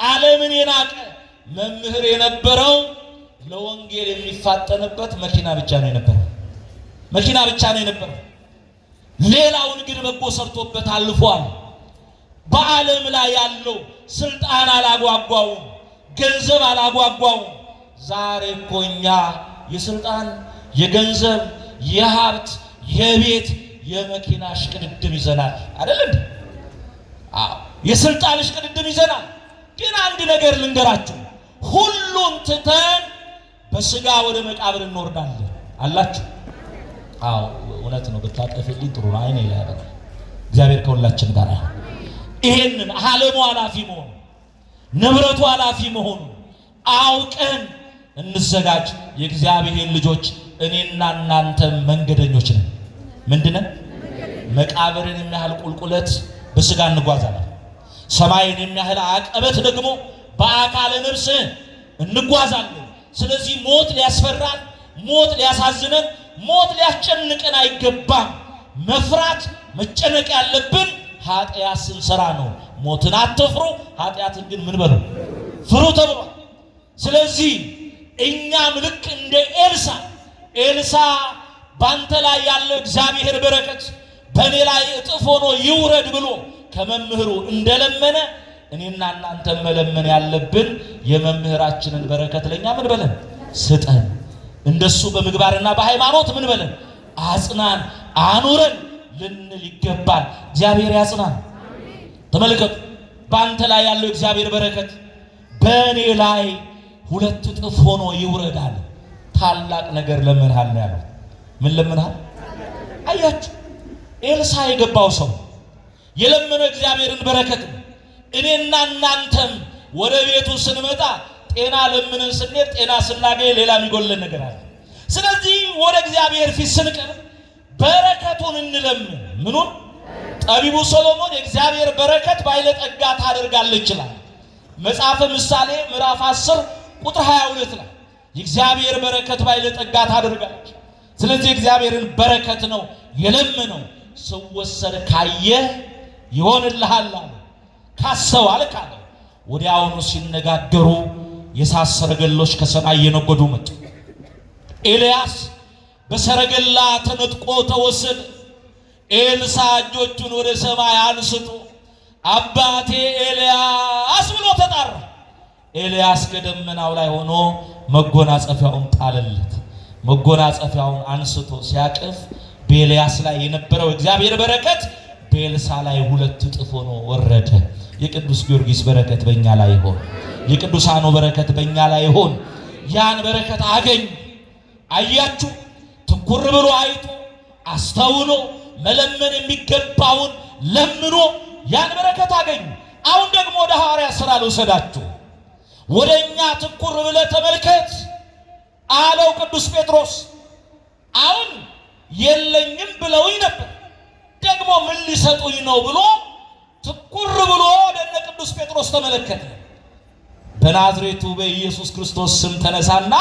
ዓለምን የናቀ መምህር የነበረው ለወንጌል የሚፋጠንበት መኪና ብቻ ነው የነበረው። መኪና ብቻ ነው የነበረው። ሌላውን ግን በጎ ሰርቶበት አልፏል። በዓለም ላይ ያለው ስልጣን አላጓጓውም፣ ገንዘብ አላጓጓውም። ዛሬ እኮ እኛ የስልጣን የገንዘብ የሀብት የቤት የመኪና እሽቅድድም ይዘናል አይደል እንዴ? የስልጣን እሽቅድድም ይዘናል። ግን አንድ ነገር ልንገራችሁ፣ ሁሉን ትተን በስጋ ወደ መቃብር እንወርዳለን አላችሁ። እውነት ነው። ብታጠፍልኝ ጥሩ ነው። አይኔ ላይ ያበቃ። እግዚአብሔር ከሁላችን ጋር ይሁን። ይሄንን ዓለሙ ኃላፊ መሆኑ ንብረቱ ኃላፊ መሆኑ አውቀን እንዘጋጅ። የእግዚአብሔር ልጆች እኔና እናንተ መንገደኞች ነን። ምንድነን? መቃብርን የሚያህል ቁልቁለት በስጋ እንጓዛለን። ሰማይን የሚያህል አቀበት ደግሞ በአካለ ነፍስ እንጓዛለን። ስለዚህ ሞት ሊያስፈራን፣ ሞት ሊያሳዝነን፣ ሞት ሊያስጨንቀን አይገባም። መፍራት መጨነቅ ያለብን ኃጢአት ስንሰራ ነው። ሞትን አትፍሩ፣ ኃጢአትን ግን ምን በሉ ፍሩ ተብሏል። ስለዚህ እኛም ልክ እንደ ኤልሳ ባንተ ላይ ያለው እግዚአብሔር በረከት በእኔ ላይ እጥፍ ሆኖ ይውረድ ብሎ ከመምህሩ እንደለመነ እኔና እናንተ መለመን ያለብን የመምህራችንን በረከት ለኛ ምን በለን ስጠን። እንደሱ በምግባርና በሃይማኖት ምን በለን አጽናን፣ አኑረን ልንል ይገባል። እግዚአብሔር ያጽናን። ተመልከቱ፣ ባንተ ላይ ያለው እግዚአብሔር በረከት በእኔ ላይ 2 እጥፍ ሆኖ ይውረዳል። ታላቅ ነገር ለምንሃል ነው ያለው። ምን ለምንሃል? አያችሁ፣ ኤልሳ የገባው ሰው የለመነው እግዚአብሔርን በረከት ነው። እኔና እናንተም ወደ ቤቱ ስንመጣ ጤና ለምንን ስንሄድ ጤና ስናገኝ ሌላ የሚጎለን ነገር አለ። ስለዚህ ወደ እግዚአብሔር ፊት ስንቀርብ በረከቱን እንለምን። ምኑን? ጠቢቡ ሰሎሞን የእግዚአብሔር በረከት ባለጠጋ ታደርጋለች ይችላል። መጽሐፈ ምሳሌ ምዕራፍ 10 ቁጥር 22 ላይ የእግዚአብሔር በረከት ባለጠጋ ታደርጋለች። ስለዚህ የእግዚአብሔርን በረከት ነው የለመነው። ስወሰድ ካየህ ይሆንልሃል አለ። ካሰዋል ካለ ወዲያውኑ ሲነጋገሩ የእሳት ሰረገሎች ከሰማይ እየነጎዱ መጡ። ኤልያስ በሰረገላ ተነጥቆ ተወሰደ። ኤልሳ እጆቹን ወደ ሰማይ አንስቶ አባቴ ኤልያስ ብሎ ተጣራ። ኤልያስ ከደመናው ላይ ሆኖ መጎናጸፊያውን ጣለለት። መጎናጸፊያውን አንስቶ ሲያቅፍ በኤልያስ ላይ የነበረው እግዚአብሔር በረከት በኤልሳ ላይ 2 እጥፍ ሆኖ ወረደ። የቅዱስ ጊዮርጊስ በረከት በእኛ ላይ ይሁን። የቅዱሳኑ በረከት በእኛ ላይ ይሁን። ያን በረከት አገኝ። አያችሁ፣ ትኩር ብሎ አይቶ አስተውሎ መለመን የሚገባውን ለምኖ ያን በረከት አገኙ። አሁን ደግሞ ወደ ሐዋርያ ሥራ ልውሰዳችሁ። ወደኛ ትኩር ብለህ ተመልከት አለው ቅዱስ ጴጥሮስ። አሁን የለኝም ብለውኝ ነበር፣ ደግሞ ምን ሊሰጡኝ ነው ብሎ ትኩር ብሎ ወደ ቅዱስ ጴጥሮስ ተመለከተ። በናዝሬቱ በኢየሱስ ክርስቶስ ስም ተነሳና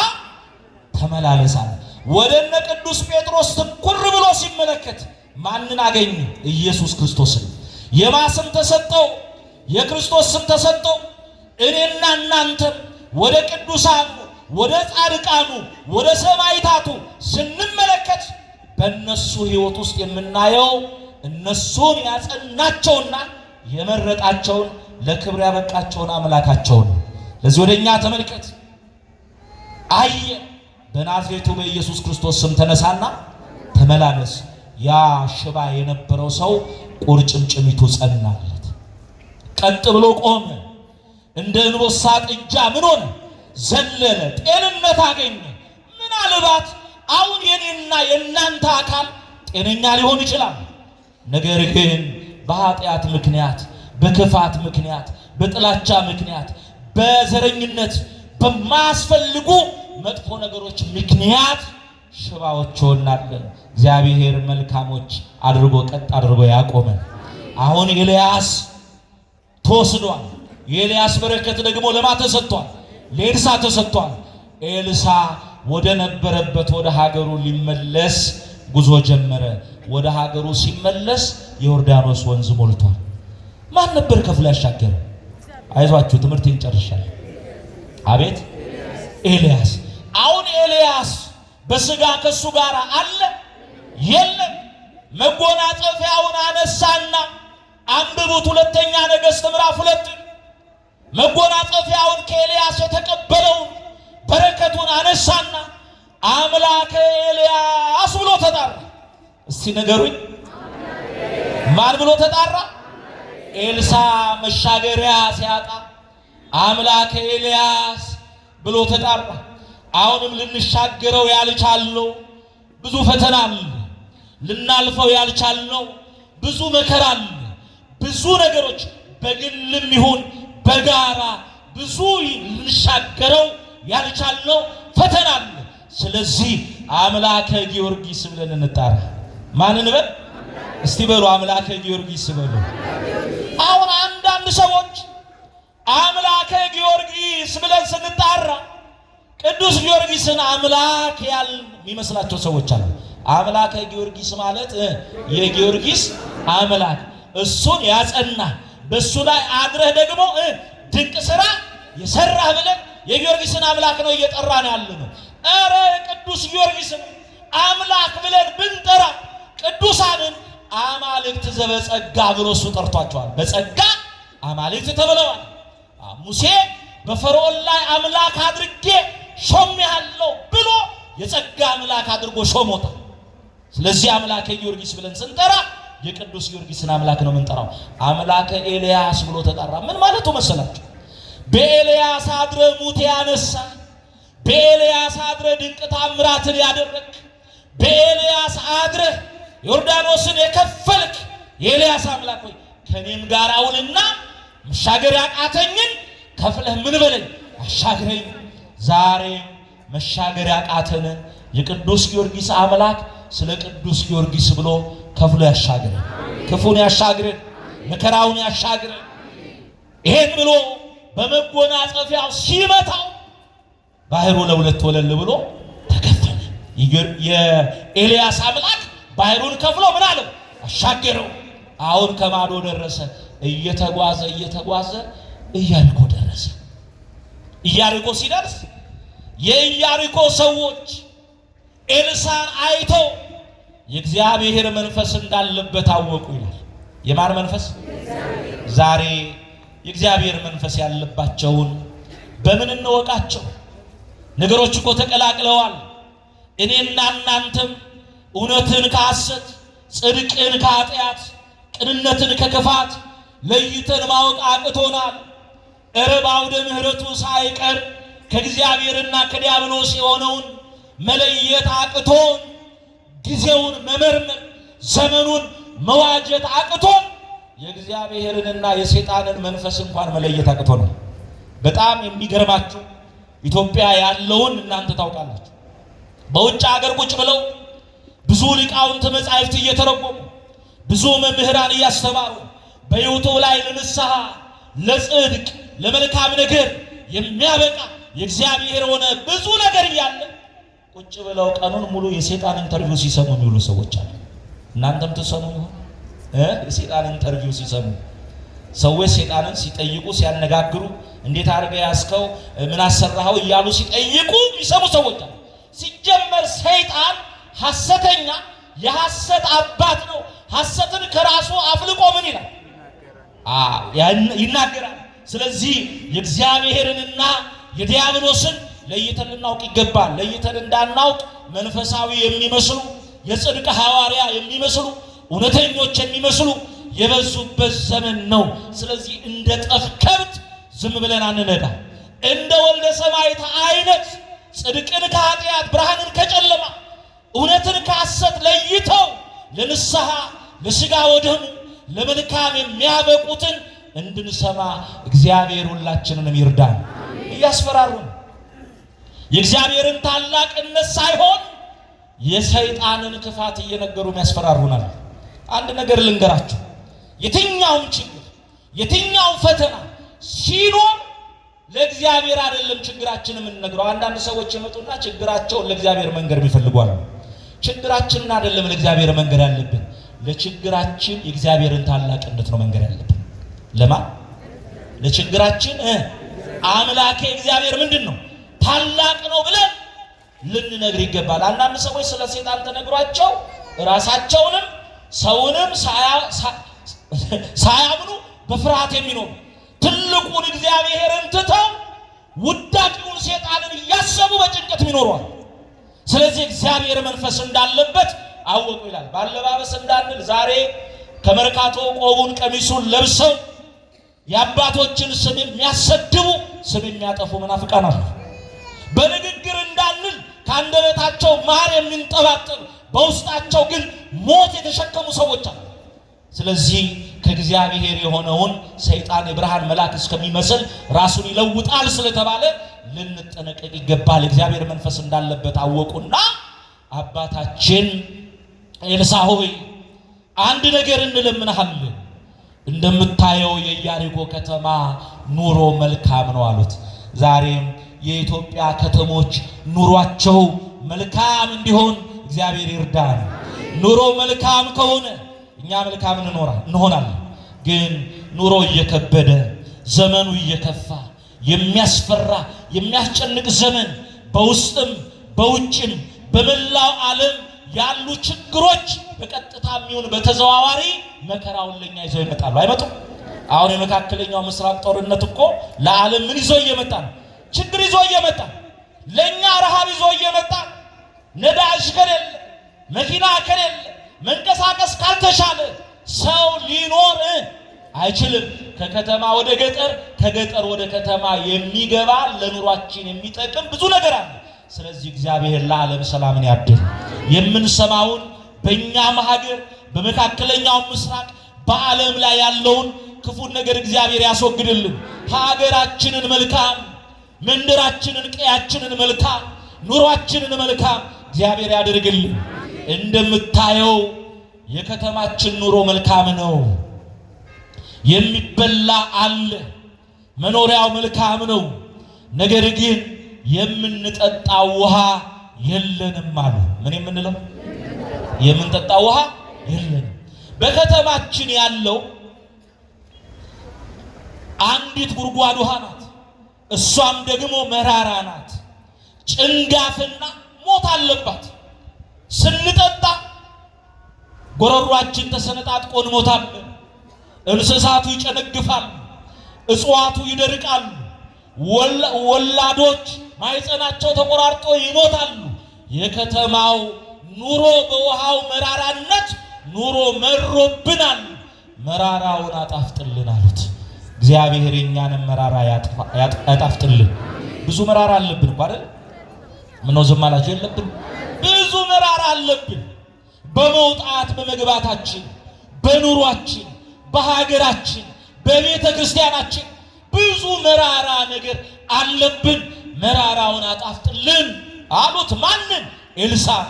ተመላለስ አለ። ወደ ቅዱስ ጴጥሮስ ትኩር ብሎ ሲመለከት ማንን አገኘ? ኢየሱስ ክርስቶስን። የማን ስም ተሰጠው? የክርስቶስ ስም ተሰጠው። እኔና እናንተ ወደ ቅዱሳኑ፣ ወደ ጻድቃኑ፣ ወደ ሰማዕታቱ ስንመለከት በእነሱ ሕይወት ውስጥ የምናየው እነሱን ያጸናቸውና የመረጣቸውን ለክብር ያበቃቸውን አምላካቸውን። ለዚህ ወደኛ ተመልከት። አየ በናዝሬቱ በኢየሱስ ክርስቶስ ስም ተነሳና ተመላለስ። ያ ሽባ የነበረው ሰው ቁርጭምጭሚቱ ጸናለት፣ ቀጥ ብሎ ቆመ። እንደ እንቦሳ ጥጃ ምን ሆነ? ዘለለ፣ ጤንነት አገኘ። ምናልባት አሁን የኔና የእናንተ አካል ጤነኛ ሊሆን ይችላል። ነገር ግን በኃጢአት ምክንያት፣ በክፋት ምክንያት፣ በጥላቻ ምክንያት፣ በዘረኝነት በማያስፈልጉ መጥፎ ነገሮች ምክንያት ሽባዎች ሆናለን። እግዚአብሔር መልካሞች አድርጎ ቀጥ አድርጎ ያቆመን። አሁን ኤልያስ ተወስዷል። የኤልያስ በረከት ደግሞ ለማ ተሰጥቷል? ለኤልሳ ተሰጥቷል። ኤልሳ ወደ ነበረበት ወደ ሀገሩ ሊመለስ ጉዞ ጀመረ። ወደ ሀገሩ ሲመለስ የዮርዳኖስ ወንዝ ሞልቷል። ማን ነበር ከፍሎ ያሻገረው? አይዟችሁ ትምህርቴን ጨርሻለሁ። አቤት ኤልያስ። አሁን ኤልያስ በስጋ ከሱ ጋር አለ የለም? መጎናጸፊያውን አነሳና አንብቡት፣ ሁለተኛ ነገሥት ምዕራፍ 2 መጎናጸፊያውን ከኤልያስ የተቀበለውን በረከቱን አነሳና አምላከ ኤልያስ ብሎ ተጣራ። እስቲ ነገሩኝ፣ ማን ብሎ ተጣራ? ኤልሳ መሻገሪያ ሲያጣ አምላከ ኤልያስ ብሎ ተጣራ። አሁንም ልንሻገረው ያልቻልነው ብዙ ፈተና አለ፣ ልናልፈው ያልቻልነው ብዙ መከራ አለ፣ ብዙ ነገሮች በግልም ይሁን በጋራ ብዙ ልንሻገረው ያልቻልነው ፈተና አለ። ስለዚህ አምላከ ጊዮርጊስ ብለን እንጣራ። ማንን በል እስቲ በሉ፣ አምላከ ጊዮርጊስ በሉ። አሁን አንዳንድ ሰዎች አምላከ ጊዮርጊስ ብለን ስንጣራ ቅዱስ ጊዮርጊስን አምላክ ያል የሚመስላቸው ሰዎች አሉ። አምላከ ጊዮርጊስ ማለት የጊዮርጊስ አምላክ፣ እሱን ያጸና በሱ ላይ አድረህ ደግሞ ድንቅ ስራ የሰራህ ብለን የጊዮርጊስን አምላክ ነው እየጠራን ያለነው። ኧረ ቅዱስ ጊዮርጊስን አምላክ ብለን ብንጠራ ቅዱሳንን አማልክት ዘበጸጋ ብሎ እሱ ጠርቷቸዋል። በጸጋ አማልክት ተብለዋል። ሙሴ በፈርዖን ላይ አምላክ አድርጌ ሾሜሃለሁ ብሎ የጸጋ አምላክ አድርጎ ሾሞታል። ስለዚህ አምላከ ጊዮርጊስ ብለን ስንጠራ የቅዱስ ጊዮርጊስን አምላክ ነው የምንጠራው። አምላከ ኤልያስ ብሎ ተጠራ። ምን ማለቱ መሰላችሁ? በኤልያስ አድረ ሙት ያነሳ፣ በኤልያስ አድረ ድንቅ ታምራትን ያደረግ፣ በኤልያስ አድረ ዮርዳኖስን የከፈልክ የኤልያስ አምላክ ሆይ ከኔም ጋር አውልና መሻገር ያቃተኝን ከፍለህ ምን በለኝ አሻግረኝ። ዛሬ መሻገር ያቃተን የቅዱስ ጊዮርጊስ አምላክ ስለ ቅዱስ ጊዮርጊስ ብሎ ከፍሎ ያሻግረን፣ ክፉን ያሻግረን፣ መከራውን ያሻግረን። ይሄን ብሎ በመጎናጸፊያው ሲመታው ባህሩ ለሁለት ወለል ብሎ ተከፈለ። የኤልያስ አምላክ ባህሩን ከፍሎ ምን አለው? አሻገረው። አሁን ከማዶ ደረሰ። እየተጓዘ ኢያሪኮ ደረሰ። ኢያሪኮ ሲደርስ የኢያሪኮ ሰዎች ኤልሳን አይተው የእግዚአብሔር መንፈስ እንዳለበት አወቁ ይላል። የማን መንፈስ? ዛሬ የእግዚአብሔር መንፈስ ያለባቸውን በምን እንወቃቸው? ነገሮች እኮ ተቀላቅለዋል። እኔና እናንተም እውነትን ከሐሰት፣ ጽድቅን ከኃጢአት፣ ቅንነትን ከክፋት ለይተን ማወቅ አቅቶናል። በአውደ ምሕረቱ ሳይቀር ከእግዚአብሔርና ከዲያብሎስ የሆነውን መለየት አቅቶን ጊዜውን መመርመር ዘመኑን መዋጀት አቅቶን የእግዚአብሔርንና የሰይጣንን መንፈስ እንኳን መለየት አቅቶናል። በጣም የሚገርማችሁ ኢትዮጵያ ያለውን እናንተ ታውቃላችሁ። በውጭ ሀገር ቁጭ ብለው ብዙ ሊቃውንት መጻሕፍት እየተረጎሙ ብዙ መምህራን እያስተማሩ በዩቱብ ላይ ለንስሐ ለጽድቅ ለመልካም ነገር የሚያበቃ የእግዚአብሔር ሆነ ብዙ ነገር እያለ ቁጭ ብለው ቀኑን ሙሉ የሰይጣን ኢንተርቪው ሲሰሙ የሚውሉ ሰዎች አሉ። እናንተም ትሰሙ ይሆን? የሰይጣን ኢንተርቪው ሲሰሙ ሰዎች ሰይጣንን ሲጠይቁ ሲያነጋግሩ እንዴት አድርገህ ያስከው ምን አሰራኸው እያሉ ሲጠይቁ የሚሰሙ ሰዎች አሉ። ሲጀመር ሰይጣን ሐሰተኛ የሐሰት አባት ነው። ሐሰትን ከራሱ አፍልቆ ምን ይላል? ይናገራል። ስለዚህ የእግዚአብሔርንና የዲያብሎስን ለይተን ልናውቅ ይገባል። ለይተን እንዳናውቅ መንፈሳዊ የሚመስሉ የጽድቅ ሐዋርያ የሚመስሉ እውነተኞች የሚመስሉ የበዙበት ዘመን ነው። ስለዚህ እንደ ጠፍ ከብት ዝም ብለን አንነዳ። እንደ ወልደ ሰማዕት አይነት ጽድቅን ከኃጢአት ብርሃንን ከጨለማ እውነትን ከሐሰት ለይተው ለንስሐ ለሥጋ ወደሙ ለመልካም የሚያበቁትን እንድንሰማ እግዚአብሔር ሁላችንንም ይርዳን። እያስፈራሩን የእግዚአብሔርን ታላቅነት ሳይሆን የሰይጣንን ክፋት እየነገሩ ያስፈራሩናል። አንድ ነገር ልንገራችሁ፣ የትኛውም ችግር የትኛውም ፈተና ሲኖር ለእግዚአብሔር አይደለም ችግራችንን የምንነግረው። አንዳንድ ሰዎች ይመጡና ችግራቸውን ለእግዚአብሔር መንገር ይፈልጓል። ችግራችንን አይደለም ለእግዚአብሔር መንገር ያለብን፣ ለችግራችን የእግዚአብሔርን ታላቅነት ነው መንገር ያለብን። ለማን? ለችግራችን አምላኬ እግዚአብሔር ምንድን ነው ታላቅ ነው ብለን ልንነግር ይገባል። አንዳንድ ሰዎች ስለ ሰይጣን ተነግሯቸው ራሳቸውንም ሰውንም ሳያምኑ በፍርሃት የሚኖሩ ትልቁን እግዚአብሔርን ትተው ውዳቂውን ሰይጣንን እያሰቡ በጭንቀት ይኖሯል። ስለዚህ እግዚአብሔር መንፈስ እንዳለበት አወቁ ይላል። ባለባበስ እንዳንል ዛሬ ከመርካቶ ቆቡን ቀሚሱን ለብሰው የአባቶችን ስም የሚያሰድቡ ስም የሚያጠፉ መናፍቃን አሉ። በንግግር እንዳንል ከአንደበታቸው ማር የሚንጠባጠብ በውስጣቸው ግን ሞት የተሸከሙ ሰዎች አሉ። ስለዚህ ከእግዚአብሔር የሆነውን ሰይጣን የብርሃን መልአክ እስከሚመስል ራሱን ይለውጣል ስለተባለ ልንጠነቀቅ ይገባል። እግዚአብሔር መንፈስ እንዳለበት አወቁና አባታችን ኤልሳዕ ሆይ አንድ ነገር እንለምንሃለን፣ እንደምታየው የኢያሪኮ ከተማ ኑሮ መልካም ነው አሉት። ዛሬም የኢትዮጵያ ከተሞች ኑሯቸው መልካም እንዲሆን እግዚአብሔር ይርዳን። ኑሮ መልካም ከሆነ እኛ መልካም እንሆናለን። ግን ኑሮ እየከበደ ዘመኑ እየከፋ የሚያስፈራ የሚያስጨንቅ ዘመን በውስጥም በውጭም በመላው ዓለም ያሉ ችግሮች በቀጥታ የሚሆን በተዘዋዋሪ መከራውን ለኛ ይዘው ይመጣሉ። አይመጡም? አሁን የመካከለኛው ምስራቅ ጦርነት እኮ ለዓለም ምን ይዞ እየመጣ ነው? ችግር ይዞ እየመጣ፣ ለኛ ረሃብ ይዞ እየመጣ፣ ነዳጅ ከሌለ መኪና ከሌለ መንቀሳቀስ ካልተሻለ ሰው ሊኖር አይችልም። ከከተማ ወደ ገጠር ከገጠር ወደ ከተማ የሚገባ ለኑሯችን የሚጠቅም ብዙ ነገር አለ። ስለዚህ እግዚአብሔር ለዓለም ሰላምን ያድል። የምንሰማውን በእኛም ሀገር በመካከለኛው ምስራቅ በዓለም ላይ ያለውን ክፉን ነገር እግዚአብሔር ያስወግድልን። ሀገራችንን መልካም፣ መንደራችንን፣ ቀያችንን መልካም፣ ኑሯችንን መልካም እግዚአብሔር ያደርግልን። እንደምታየው የከተማችን ኑሮ መልካም ነው። የሚበላ አለ፣ መኖሪያው መልካም ነው። ነገር ግን የምንጠጣው ውሃ የለንም አሉ። ምን የምንለው? የምንጠጣው ውሃ የለንም። በከተማችን ያለው አንዲት ጉድጓድ ውሃ ናት። እሷም ደግሞ መራራ ናት። ጭንጋፍና ሞት አለባት። ስንጠጣ ጎረሯችን ተሰነጣጥቆ እንሞታለን። እንስሳቱ ይጨነግፋሉ፣ እጽዋቱ ይደርቃሉ፣ ወላዶች ማይጸናቸው ተቆራርጦ ይሞታሉ። የከተማው ኑሮ በውሃው መራራነት ኑሮ መሮብናል። መራራውን አጣፍጥልን አሉት። እግዚአብሔር የኛንም መራራ ያጣፍጥልን። ብዙ መራራ አለብን እኮ አይደል? ምነው ዝም አላችሁ? የለብን? ብዙ መራራ አለብን። በመውጣት በመግባታችን፣ በኑሯችን፣ በሀገራችን፣ በቤተ ክርስቲያናችን ብዙ መራራ ነገር አለብን። መራራውን አጣፍጥልን አሉት። ማንን? ኤልሳዕ።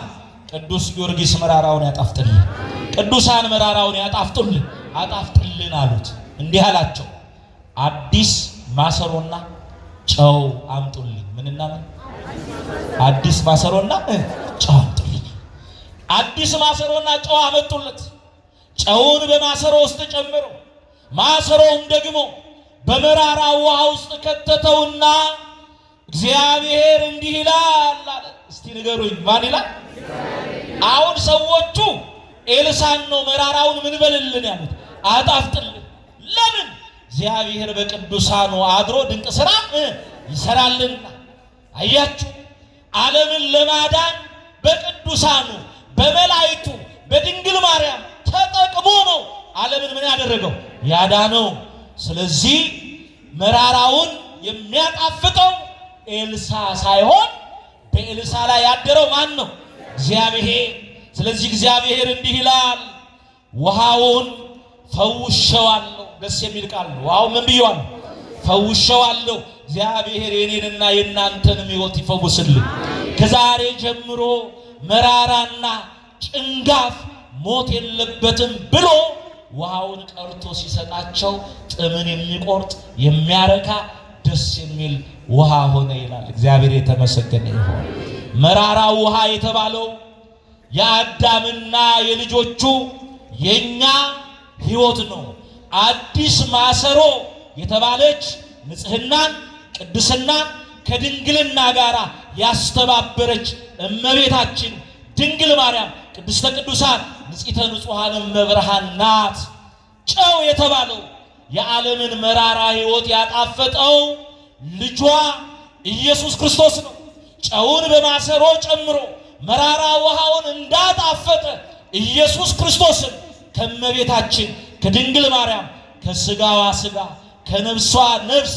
ቅዱስ ጊዮርጊስ መራራውን ያጣፍጥልን፣ ቅዱሳን መራራውን አጣፍጥልን አሉት። እንዲህ አላቸው፣ አዲስ ማሰሮና ጨው አምጡልኝ። ምንና ምን? አዲስ ማሰሮና ጨው አምጡልኝ። አዲስ ማሰሮና ጨው አመጡለት። ጨውን በማሰሮ ውስጥ ጨምሮ ማሰሮውን ደግሞ በመራራ ውሃ ውስጥ ከተተውና እግዚአብሔር እንዲህ ይላል አለ። እስቲ ንገሩኝ፣ ማን ይላል? አሁን ሰዎቹ ኤልሳዕ ነው መራራውን ምን በልልን ያሉት? አጣፍጥልን። ለምን? እግዚአብሔር በቅዱሳኑ አድሮ ድንቅ ሥራ ይሰራልና። አያችሁ፣ ዓለምን ለማዳን በቅዱሳኑ በመላእክቱ በድንግል ማርያም ተጠቅሞ ነው ዓለምን ምን ያደረገው? ያዳነው። ስለዚህ መራራውን የሚያጣፍጠው ኤልሳዕ ሳይሆን በኤልሳዕ ላይ ያደረው ማን ነው? እግዚአብሔር። ስለዚህ እግዚአብሔር እንዲህ ይላል፣ ውሃውን ፈውሼዋለሁ። ደስ የሚል ቃል ነው። ውሃው ምን ብየዋለሁ? ፈውሼዋለሁ። እግዚአብሔር የኔንና የእናንተንም ሕይወት ይፈውስልን። ከዛሬ ጀምሮ መራራና ጭንጋፍ ሞት የለበትም ብሎ ውሃውን ቀርቶ ሲሰጣቸው ጥምን የሚቆርጥ የሚያረካ ደስ የሚል ውሃ ሆነ ይላል። እግዚአብሔር የተመሰገነ ይሁን። መራራ ውሃ የተባለው የአዳምና የልጆቹ የኛ ሕይወት ነው። አዲስ ማሰሮ የተባለች ንጽህናን ቅድስናን ከድንግልና ጋር ያስተባበረች እመቤታችን ድንግል ማርያም ቅድስተ ቅዱሳን ንጽሕተ ንጹሐን እመብርሃን ናት። ጨው የተባለው የዓለምን መራራ ሕይወት ያጣፈጠው ልጇ ኢየሱስ ክርስቶስ ነው። ጨውን በማሰሮ ጨምሮ መራራ ውሃውን እንዳጣፈጠ ኢየሱስ ክርስቶስን ከእመቤታችን ከድንግል ማርያም ከስጋዋ ስጋ ከነፍሷ ነፍስ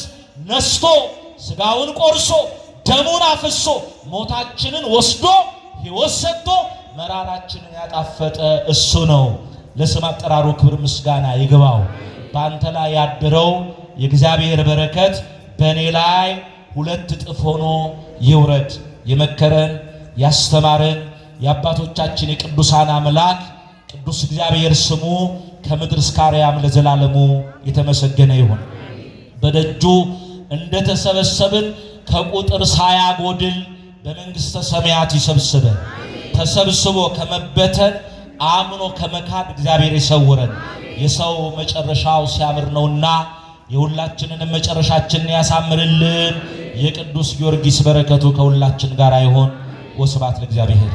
ነስቶ ስጋውን ቆርሶ ደሙን አፍሶ ሞታችንን ወስዶ ሕይወት ሰጥቶ መራራችንን ያጣፈጠ እሱ ነው። ለስም አጠራሩ ክብር ምስጋና ይግባው። በአንተ ላይ ያደረው የእግዚአብሔር በረከት በእኔ ላይ 2 እጥፍ ሆኖ ይውረድ። የመከረን ያስተማረን የአባቶቻችን የቅዱሳን አምላክ ቅዱስ እግዚአብሔር ስሙ ከምድር እስከ አርያም ለዘላለሙ የተመሰገነ ይሁን። በደጁ እንደተሰበሰብን ከቁጥር ሳያጎድል በመንግሥተ ሰማያት ይሰብስበን። ተሰብስቦ ከመበተን አምኖ ከመካድ እግዚአብሔር ይሰውረን። የሰው መጨረሻው ሲያምር ነውና የሁላችንንም መጨረሻችንን ያሳምርልን። የቅዱስ ጊዮርጊስ በረከቱ ከሁላችን ጋር ይሁን። ወስብሐት ለእግዚአብሔር።